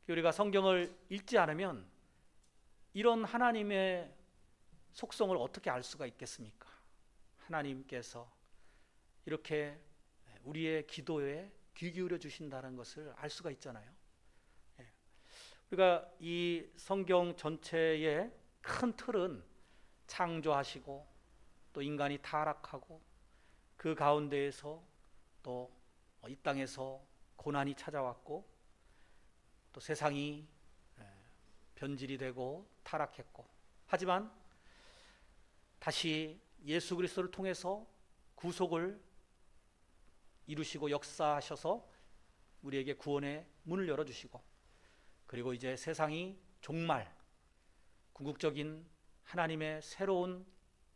우리가 성경을 읽지 않으면 이런 하나님의 속성을 어떻게 알 수가 있겠습니까? 하나님께서 이렇게 우리의 기도에 귀 기울여 주신다는 것을 알 수가 있잖아요. 우리가 이 성경 전체의 큰 틀은 창조하시고 또 인간이 타락하고 그 가운데에서 또 이 땅에서 고난이 찾아왔고 또 세상이 변질이 되고 타락했고, 하지만 다시 예수 그리스도를 통해서 구속을 이루시고 역사하셔서 우리에게 구원의 문을 열어주시고, 그리고 이제 세상이 종말, 궁극적인 하나님의 새로운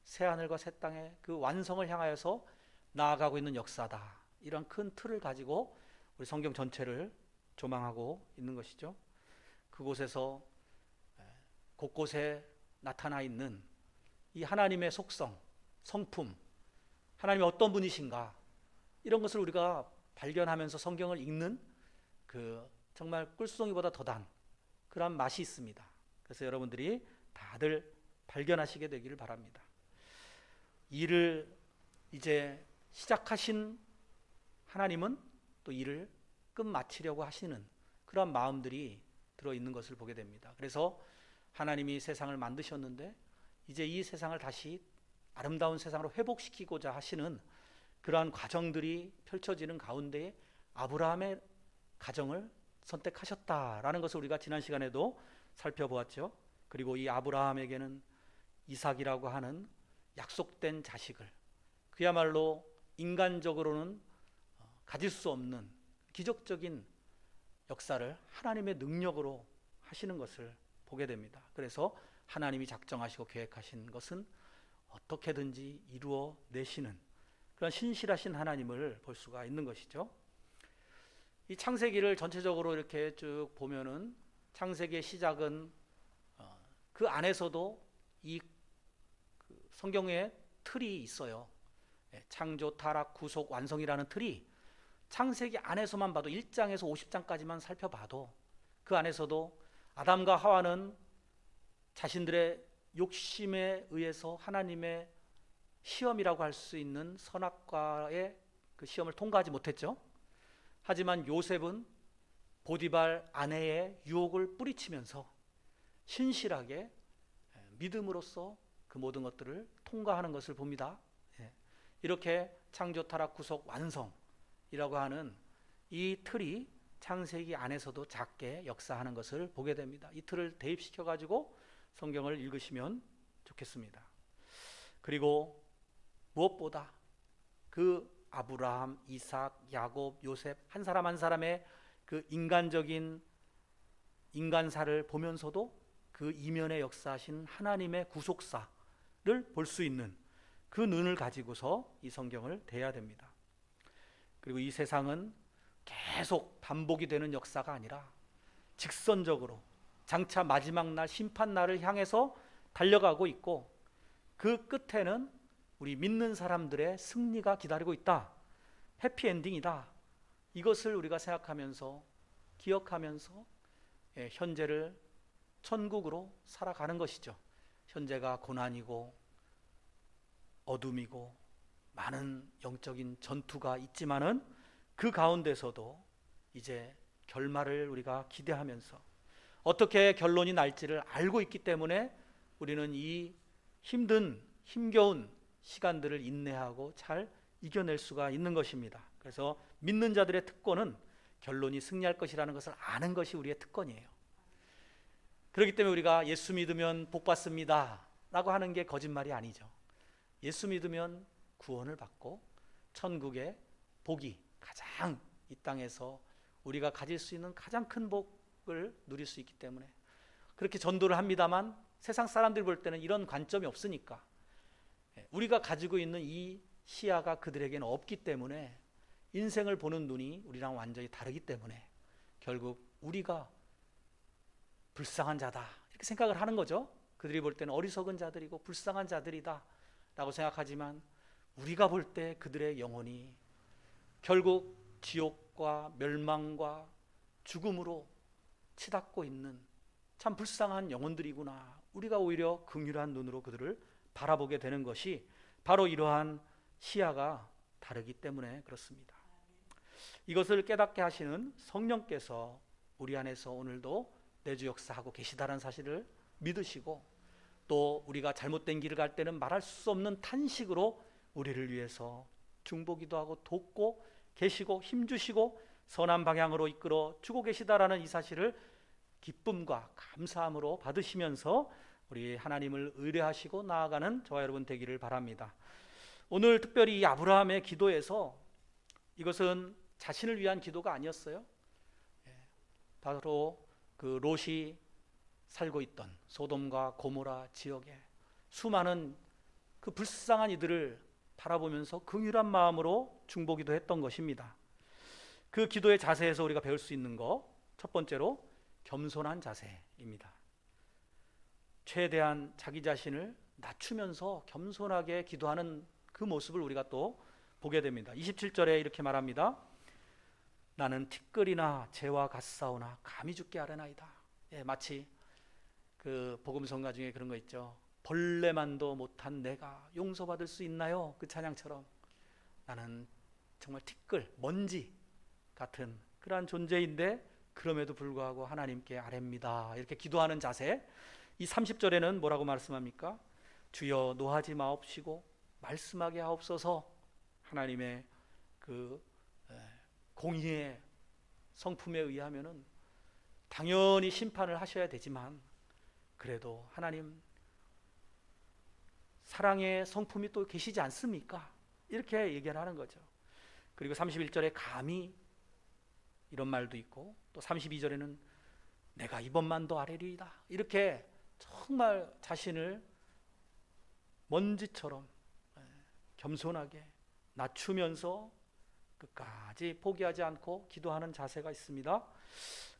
새하늘과 새 땅의 그 완성을 향하여서 나아가고 있는 역사다. 이런 큰 틀을 가지고 우리 성경 전체를 조망하고 있는 것이죠. 그곳에서 곳곳에 나타나 있는 이 하나님의 속성, 성품, 하나님이 어떤 분이신가, 이런 것을 우리가 발견하면서 성경을 읽는 그 정말 꿀송이보다 더단 그런 맛이 있습니다. 그래서 여러분들이 다들 발견하시게 되기를 바랍니다. 일을 이제 시작하신 하나님은 또 일을 끝마치려고 하시는 그런 마음들이 들어있는 것을 보게 됩니다. 그래서 하나님이 세상을 만드셨는데 이제 이 세상을 다시 아름다운 세상으로 회복시키고자 하시는 그러한 과정들이 펼쳐지는 가운데 아브라함의 가정을 선택하셨다라는 것을 우리가 지난 시간에도 살펴보았죠. 그리고 이 아브라함에게는 이삭이라고 하는 약속된 자식을, 그야말로 인간적으로는 가질 수 없는 기적적인 역사를 하나님의 능력으로 하시는 것을 보게 됩니다. 그래서 하나님이 작정하시고 계획하신 것은 어떻게든지 이루어 내시는 그런 신실하신 하나님을 볼 수가 있는 것이죠. 이 창세기를 전체적으로 이렇게 쭉 보면은 창세기의 시작은 그 안에서도 이 성경의 틀이 있어요. 창조, 타락, 구속, 완성이라는 틀이 창세기 안에서만 봐도 1장에서 50장까지만 살펴봐도 그 안에서도 아담과 하와는 자신들의 욕심에 의해서 하나님의 시험이라고 할 수 있는 선악과의 그 시험을 통과하지 못했죠. 하지만 요셉은 보디발 아내의 유혹을 뿌리치면서 신실하게 믿음으로써 그 모든 것들을 통과하는 것을 봅니다. 이렇게 창조, 타락, 구속, 완성이라고 하는 이 틀이 창세기 안에서도 작게 역사하는 것을 보게 됩니다. 이 틀을 대입시켜 가지고 성경을 읽으시면 좋겠습니다. 그리고 무엇보다 그 아브라함, 이삭, 야곱, 요셉 한 사람 한 사람의 그 인간적인 인간사를 보면서도 그 이면에 역사하신 하나님의 구속사를 볼 수 있는 그 눈을 가지고서 이 성경을 대해야 됩니다. 그리고 이 세상은 계속 반복이 되는 역사가 아니라 직선적으로 장차 마지막 날 심판날을 향해서 달려가고 있고, 그 끝에는 우리 믿는 사람들의 승리가 기다리고 있다, 해피엔딩이다, 이것을 우리가 생각하면서 기억하면서 현재를 천국으로 살아가는 것이죠. 현재가 고난이고 어둠이고 많은 영적인 전투가 있지만은 그 가운데서도 이제 결말을 우리가 기대하면서 어떻게 결론이 날지를 알고 있기 때문에 우리는 이 힘겨운 시간들을 인내하고 잘 이겨낼 수가 있는 것입니다. 그래서 믿는 자들의 특권은 결론이 승리할 것이라는 것을 아는 것이 우리의 특권이에요. 그렇기 때문에 우리가 예수 믿으면 복 받습니다 라고 하는 게 거짓말이 아니죠. 예수 믿으면 구원을 받고 천국의 복이 가장 이 땅에서 우리가 가질 수 있는 가장 큰 복을 누릴 수 있기 때문에 그렇게 전도를 합니다만 세상 사람들이 볼 때는 이런 관점이 없으니까, 우리가 가지고 있는 이 시야가 그들에게는 없기 때문에 인생을 보는 눈이 우리랑 완전히 다르기 때문에 결국 우리가 불쌍한 자다 이렇게 생각을 하는 거죠. 그들이 볼 때는 어리석은 자들이고 불쌍한 자들이다 라고 생각하지만 우리가 볼 때 그들의 영혼이 결국 지옥과 멸망과 죽음으로 치닫고 있는 참 불쌍한 영혼들이구나. 우리가 오히려 긍휼한 눈으로 그들을 바라보게 되는 것이 바로 이러한 시야가 다르기 때문에 그렇습니다. 이것을 깨닫게 하시는 성령께서 우리 안에서 오늘도 내주 역사하고 계시다는 사실을 믿으시고, 또 우리가 잘못된 길을 갈 때는 말할 수 없는 탄식으로 우리를 위해서 중보기도 하고 돕고 계시고 힘주시고 선한 방향으로 이끌어 주고 계시다라는 이 사실을 기쁨과 감사함으로 받으시면서 우리 하나님을 의뢰하시고 나아가는 저와 여러분 되기를 바랍니다. 오늘 특별히 이 아브라함의 기도에서 이것은 자신을 위한 기도가 아니었어요. 바로 그 롯이 살고 있던 소돔과 고모라 지역에 수많은 그 불쌍한 이들을 바라보면서 긍휼한 마음으로 중보기도 했던 것입니다. 그 기도의 자세에서 우리가 배울 수 있는 거, 첫 번째로 겸손한 자세입니다. 최대한 자기 자신을 낮추면서 겸손하게 기도하는 그 모습을 우리가 또 보게 됩니다. 27절에 이렇게 말합니다. 나는 티끌이나 재와 같사오나 감히 죽게 아뢰나이다. 마치 그 복음성가 중에 그런 거 있죠. 벌레만도 못한 내가 용서받을 수 있나요? 그 찬양처럼 나는 정말 티끌, 먼지 같은 그러한 존재인데 그럼에도 불구하고 하나님께 아뢰입니다. 이렇게 기도하는 자세. 이 30절에는 뭐라고 말씀합니까? 주여 노하지 마옵시고 말씀하게 하옵소서. 하나님의 그 공의의 성품에 의하면은 당연히 심판을 하셔야 되지만 그래도 하나님 사랑의 성품이 또 계시지 않습니까? 이렇게 얘기를 하는 거죠. 그리고 31절에 감히 이런 말도 있고, 또 32절에는 내가 이번만도 아뢰리이다. 이렇게 정말 자신을 먼지처럼 겸손하게 낮추면서 끝까지 포기하지 않고 기도하는 자세가 있습니다.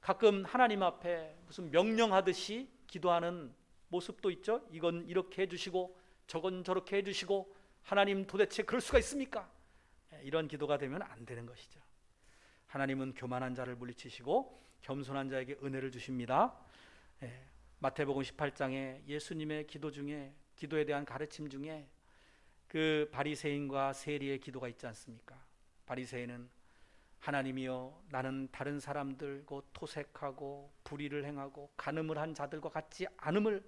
가끔 하나님 앞에 무슨 명령하듯이 기도하는 모습도 있죠. 이건 이렇게 해주시고 저건 저렇게 해주시고 하나님 도대체 그럴 수가 있습니까? 이런 기도가 되면 안 되는 것이죠. 하나님은 교만한 자를 물리치시고 겸손한 자에게 은혜를 주십니다. 마태복음 18장에 예수님의 기도 중에, 기도에 대한 가르침 중에 그 바리새인과 세리의 기도가 있지 않습니까? 바리새인은 하나님이여 나는 다른 사람들 곧 토색하고 불의를 행하고 간음을 한 자들과 같지 않음을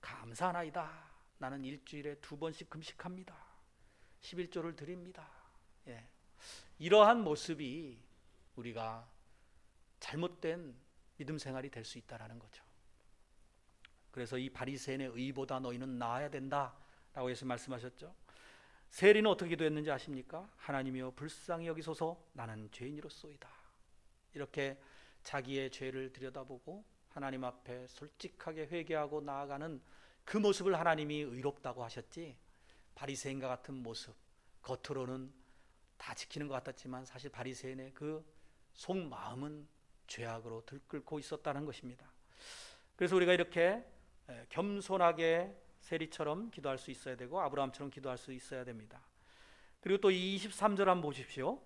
감사하나이다. 나는 일주일에 2번씩 금식합니다. 11조를 드립니다. 이러한 모습이 우리가 잘못된 믿음 생활이 될 수 있다는 거죠. 그래서 이 바리새인의 의보다 너희는 나아야 된다라고 예수 말씀하셨죠. 세리는 어떻게 기도했는지 아십니까? 하나님이여 불쌍히 여기소서 나는 죄인이로소이다. 이렇게 자기의 죄를 들여다보고 하나님 앞에 솔직하게 회개하고 나아가는 그 모습을 하나님이 의롭다고 하셨지, 바리새인과 같은 모습, 겉으로는 다 지키는 것 같았지만 사실 바리새인의 그 속마음은 죄악으로 들끓고 있었다는 것입니다. 그래서 우리가 이렇게 겸손하게 세리처럼 기도할 수 있어야 되고 아브라함처럼 기도할 수 있어야 됩니다. 그리고 또 이 23절 한번 보십시오.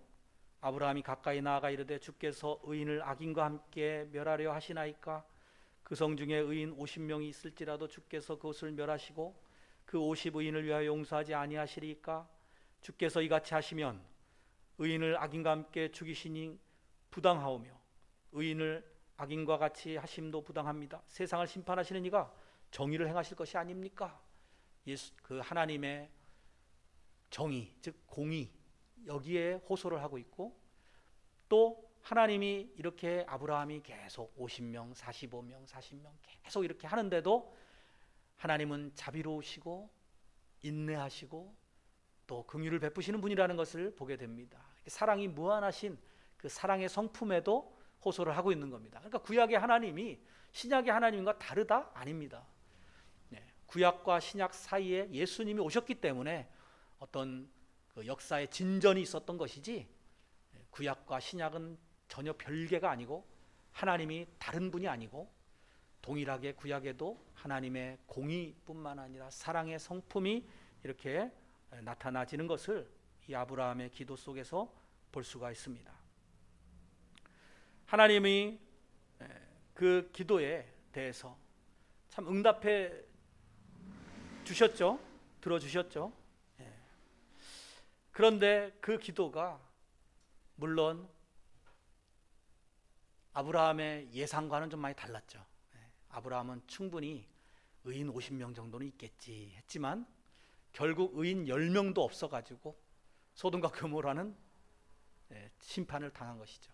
아브라함이 가까이 나아가 이르되 주께서 의인을 악인과 함께 멸하려 하시나이까? 그 성 중에 의인 50명이 있을지라도 주께서 그것을 멸하시고 그 50의인을 위하여 용서하지 아니하시리까? 주께서 이같이 하시면 의인을 악인과 함께 죽이시니 부당하오며 의인을 악인과 같이 하심도 부당합니다. 세상을 심판하시는 이가 정의를 행하실 것이 아닙니까? 그 하나님의 정의, 즉 공의, 여기에 호소를 하고 있고, 또 하나님이 이렇게 아브라함이 계속 50명, 45명, 40명 계속 이렇게 하는데도 하나님은 자비로우시고 인내하시고 또 긍휼을 베푸시는 분이라는 것을 보게 됩니다. 사랑이 무한하신 그 사랑의 성품에도 호소를 하고 있는 겁니다. 그러니까 구약의 하나님이 신약의 하나님과 다르다? 아닙니다. 구약과 신약 사이에 예수님이 오셨기 때문에 어떤 그 역사의 진전이 있었던 것이지, 구약과 신약은 전혀 별개가 아니고 하나님이 다른 분이 아니고 동일하게 구약에도 하나님의 공의뿐만 아니라 사랑의 성품이 이렇게 나타나지는 것을 이 아브라함의 기도 속에서 볼 수가 있습니다. 하나님이 그 기도에 대해서 참 응답해 주셨죠. 들어주셨죠. 예. 그런데 그 기도가 물론 아브라함의 예상과는 좀 많이 달랐죠. 예. 아브라함은 충분히 의인 50명 정도는 있겠지 했지만 결국 의인 10명도 없어가지고 소돔과 고모라는 심판을 당한 것이죠.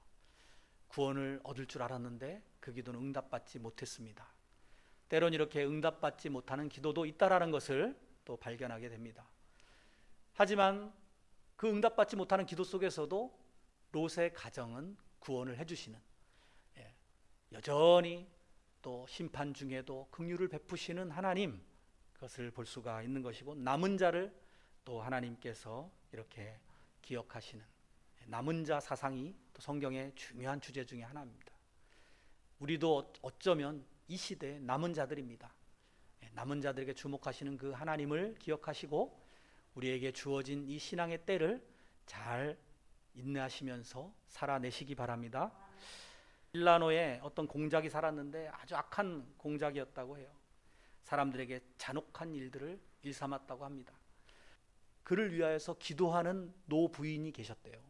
구원을 얻을 줄 알았는데 그 기도는 응답받지 못했습니다. 때론 이렇게 응답받지 못하는 기도도 있다라는 것을 또 발견하게 됩니다. 하지만 그 응답받지 못하는 기도 속에서도 롯의 가정은 구원을 해주시는, 여전히 또 심판 중에도 긍휼을 베푸시는 하나님, 그것을 볼 수가 있는 것이고, 남은 자를 또 하나님께서 이렇게 기억하시는 남은 자 사상이 또 성경의 중요한 주제 중에 하나입니다. 우리도 어쩌면 이 시대의 남은 자들입니다. 남은 자들에게 주목하시는 그 하나님을 기억하시고 우리에게 주어진 이 신앙의 때를 잘 인내하시면서 살아내시기 바랍니다. 밀라노에 어떤 공작이 살았는데 아주 악한 공작이었다고 해요. 사람들에게 잔혹한 일들을 일삼았다고 합니다. 그를 위하여서 기도하는 노부인이 계셨대요.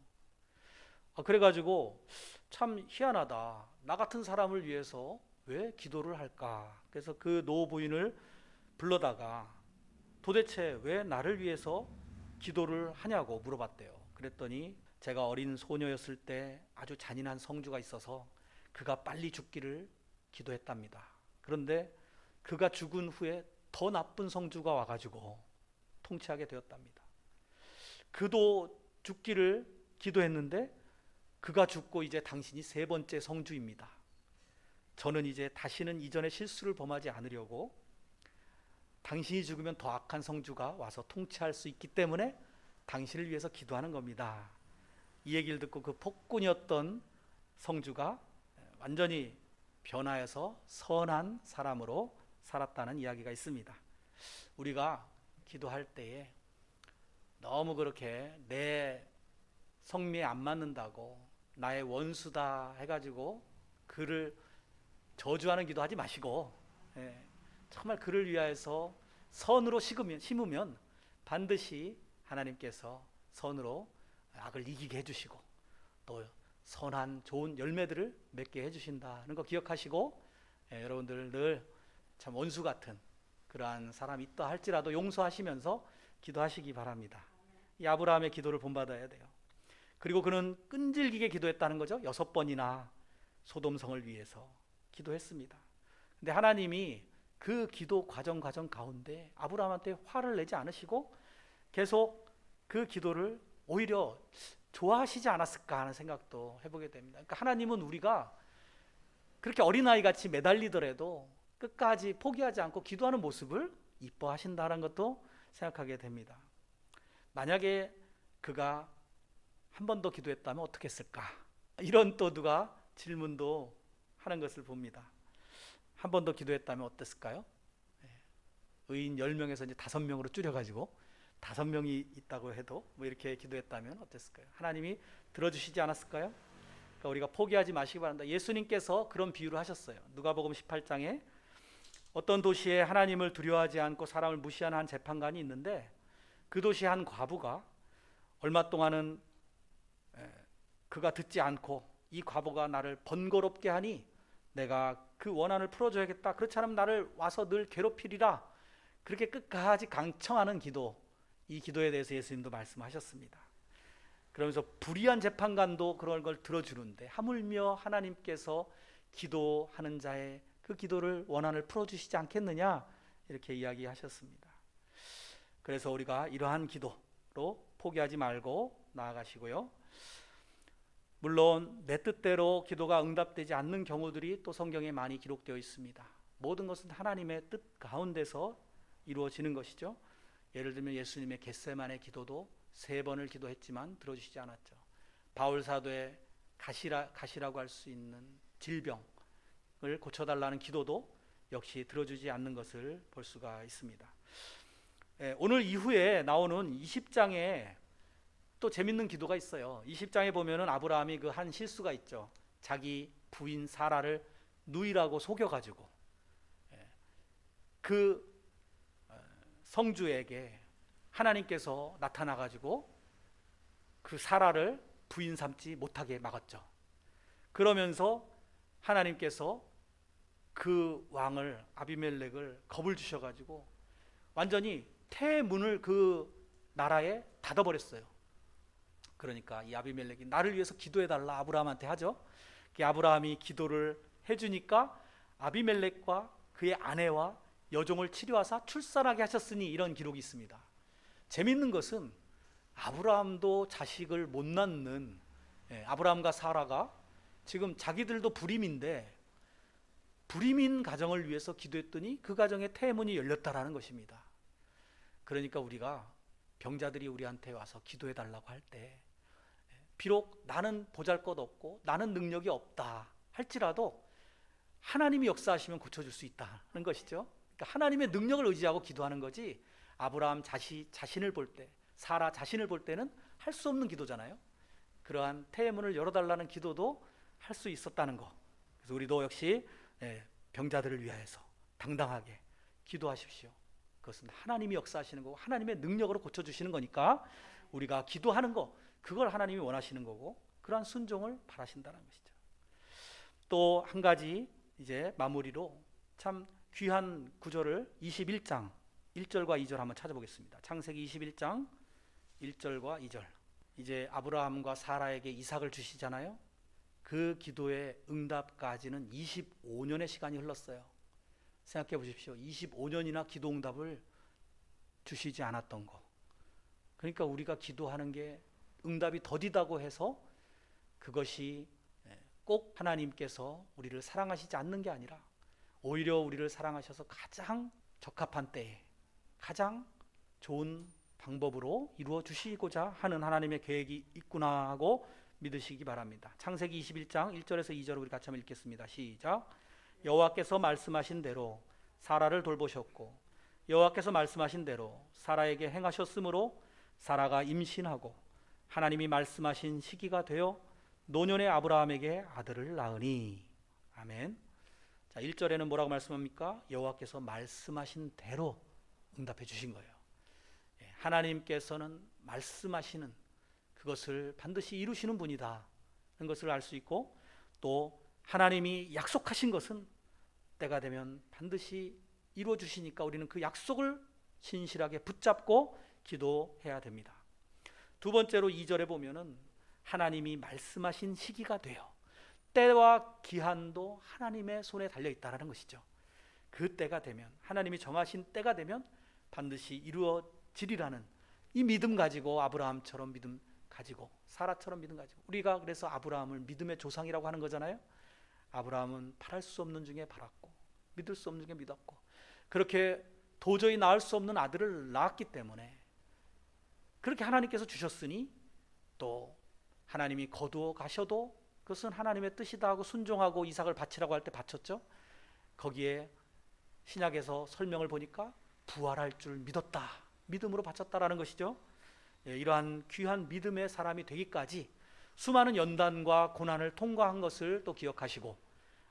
그래가지고 참 희한하다. 나 같은 사람을 위해서 왜 기도를 할까? 그래서 그 노부인을 불러다가 도대체 왜 나를 위해서 기도를 하냐고 물어봤대요. 그랬더니 제가 어린 소녀였을 때 아주 잔인한 성주가 있어서 그가 빨리 죽기를 기도했답니다. 그런데 그가 죽은 후에 더 나쁜 성주가 와가지고 통치하게 되었답니다. 그도 죽기를 기도했는데 그가 죽고 이제 당신이 세 번째 성주입니다. 저는 이제 다시는 이전의 실수를 범하지 않으려고 당신이 죽으면 더 악한 성주가 와서 통치할 수 있기 때문에 당신을 위해서 기도하는 겁니다. 이 얘기를 듣고 그 폭군이었던 성주가 완전히 변화해서 선한 사람으로 살았다는 이야기가 있습니다. 우리가 기도할 때에 너무 그렇게 내 성미에 안 맞는다고 나의 원수다 해가지고 그를 저주하는 기도하지 마시고, 정말 그를 위하여서 선으로 심으면 반드시 하나님께서 선으로 악을 이기게 해주시고 또 선한 좋은 열매들을 맺게 해주신다는 거 기억하시고, 여러분들 늘 참 원수 같은 그러한 사람이 있다 할지라도 용서하시면서 기도하시기 바랍니다. 이 아브라함의 기도를 본받아야 돼요. 그리고 그는 끈질기게 기도했다는 거죠. 6번이나 소돔성을 위해서 기도했습니다. 근데 하나님이 그 기도 과정 가운데 아브라함한테 화를 내지 않으시고 계속 그 기도를 오히려 좋아하시지 않았을까 하는 생각도 해보게 됩니다. 그러니까 하나님은 우리가 그렇게 어린아이같이 매달리더라도 끝까지 포기하지 않고 기도하는 모습을 이뻐하신다는 것도 생각하게 됩니다. 만약에 그가 한 번 더 기도했다면 어떻게 했을까? 이런 또 누가 질문도 하는 것을 봅니다. 한 번 더 기도했다면 어땠을까요? 의인 10명에서 이제 5명으로 줄여가지고 5명이 있다고 해도 뭐 이렇게 기도했다면 어땠을까요? 하나님이 들어주시지 않았을까요? 그러니까 우리가 포기하지 마시기 바랍니다. 예수님께서 그런 비유를 하셨어요. 누가복음 18장에 어떤 도시에 하나님을 두려워하지 않고 사람을 무시하는 한 재판관이 있는데 그 도시의 한 과부가 얼마 동안은 그가 듣지 않고 이 과부가 나를 번거롭게 하니 내가 그 원한을 풀어줘야겠다. 그렇지 않으면 나를 와서 늘 괴롭히리라. 그렇게 끝까지 강청하는 기도, 이 기도에 대해서 예수님도 말씀하셨습니다. 그러면서 불의한 재판관도 그런 걸 들어주는데 하물며 하나님께서 기도하는 자의 그 기도를 원한을 풀어주시지 않겠느냐 이렇게 이야기하셨습니다. 그래서 우리가 이러한 기도로 포기하지 말고 나아가시고요. 물론 내 뜻대로 기도가 응답되지 않는 경우들이 또 성경에 많이 기록되어 있습니다. 모든 것은 하나님의 뜻 가운데서 이루어지는 것이죠. 예를 들면 예수님의 겟세마네 기도도 3번을 기도했지만 들어주시지 않았죠. 바울 사도의 가시라고 할 수 있는 질병을 고쳐달라는 기도도 역시 들어주지 않는 것을 볼 수가 있습니다. 오늘 이후에 나오는 20장에 또 재밌는 기도가 있어요. 20장에 보면은 아브라함이 그 한 실수가 있죠. 자기 부인 사라를 누이라고 속여가지고 그 성주에게 하나님께서 나타나가지고 그 사라를 부인 삼지 못하게 막았죠. 그러면서 하나님께서 그 왕을 아비멜렉을 겁을 주셔가지고 완전히 태문을 그 나라에 닫아버렸어요. 그러니까 이 아비멜렉이 나를 위해서 기도해달라 아브라함한테 하죠. 아브라함이 기도를 해주니까 아비멜렉과 그의 아내와 여종을 치료하사 출산하게 하셨으니, 이런 기록이 있습니다. 재밌는 것은 아브라함도 자식을 못 낳는 아브라함과 사라가 지금 자기들도 불임인데 불임인 가정을 위해서 기도했더니 그 가정의 태문이 열렸다라는 것입니다. 그러니까 우리가 병자들이 우리한테 와서 기도해 달라고 할 때 비록 나는 보잘것없고 나는 능력이 없다 할지라도 하나님이 역사하시면 고쳐줄 수 있다는 것이죠. 그러니까 하나님의 능력을 의지하고 기도하는 거지, 아브라함 자신을 볼 때, 사라 자신을 볼 때는 할 수 없는 기도잖아요. 그러한 태문을 열어달라는 기도도 할 수 있었다는 거. 그래서 우리도 역시 병자들을 위하여서 당당하게 기도하십시오. 그것은 하나님이 역사하시는 거고 하나님의 능력으로 고쳐주시는 거니까 우리가 기도하는 거, 그걸 하나님이 원하시는 거고 그러한 순종을 바라신다는 것이죠. 또 한 가지 이제 마무리로 참 귀한 구절을 21장 1절과 2절 한번 찾아보겠습니다. 창세기 21장 1절과 2절. 이제 아브라함과 사라에게 이삭을 주시잖아요. 그 기도의 응답까지는 25년의 시간이 흘렀어요. 생각해 보십시오. 25년이나 기도 응답을 주시지 않았던 거. 그러니까 우리가 기도하는 게 응답이 더디다고 해서 그것이 꼭 하나님께서 우리를 사랑하시지 않는 게 아니라 오히려 우리를 사랑하셔서 가장 적합한 때에 가장 좋은 방법으로 이루어 주시고자 하는 하나님의 계획이 있구나 하고 믿으시기 바랍니다. 창세기 21장 1절에서 2절을 우리 같이 한번 읽겠습니다. 시작. 여호와께서 말씀하신 대로 사라를 돌보셨고 여호와께서 말씀하신 대로 사라에게 행하셨으므로 사라가 임신하고 하나님이 말씀하신 시기가 되어 노년의 아브라함에게 아들을 낳으니. 아멘. 자, 1절에는 뭐라고 말씀합니까? 여호와께서 말씀하신 대로 응답해 주신 거예요. 하나님께서는 말씀하시는 그것을 반드시 이루시는 분이다 하는 것을 알 수 있고, 또 하나님이 약속하신 것은 때가 되면 반드시 이루어 주시니까 우리는 그 약속을 신실하게 붙잡고 기도해야 됩니다. 두 번째로 2절에 보면은 하나님이 말씀하신 시기가 되어, 때와 기한도 하나님의 손에 달려 있다는 것이죠. 그 때가 되면, 하나님이 정하신 때가 되면 반드시 이루어지리라는 이 믿음 가지고, 아브라함처럼 믿음 가지고, 사라처럼 믿음 가지고, 우리가 그래서 아브라함을 믿음의 조상이라고 하는 거잖아요. 아브라함은 바랄 수 없는 중에 바랐고 믿을 수 없는 중에 믿었고, 그렇게 도저히 낳을 수 없는 아들을 낳았기 때문에 그렇게 하나님께서 주셨으니 또 하나님이 거두어 가셔도 그것은 하나님의 뜻이다 하고 순종하고 이삭을 바치라고 할 때 바쳤죠. 거기에 신약에서 설명을 보니까 부활할 줄 믿었다, 믿음으로 바쳤다라는 것이죠. 이러한 귀한 믿음의 사람이 되기까지 수많은 연단과 고난을 통과한 것을 또 기억하시고,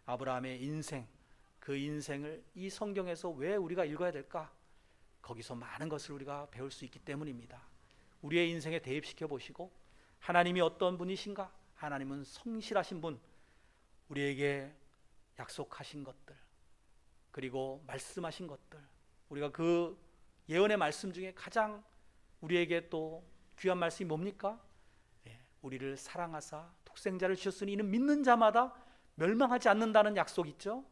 아브라함의 인생, 그 인생을 이 성경에서 왜 우리가 읽어야 될까? 거기서 많은 것을 우리가 배울 수 있기 때문입니다. 우리의 인생에 대입시켜 보시고 하나님이 어떤 분이신가? 하나님은 성실하신 분, 우리에게 약속하신 것들, 그리고 말씀하신 것들, 우리가 그 예언의 말씀 중에 가장 우리에게 또 귀한 말씀이 뭡니까? 우리를 사랑하사 독생자를 주셨으니 이는 믿는 자마다 멸망하지 않는다는 약속 있죠.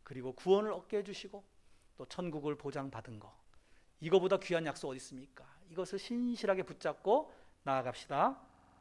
그리고 구원을 얻게 해주시고 또 천국을 보장받은 거, 이거보다 귀한 약속 어디 있습니까? 이것을 신실하게 붙잡고 나아갑시다.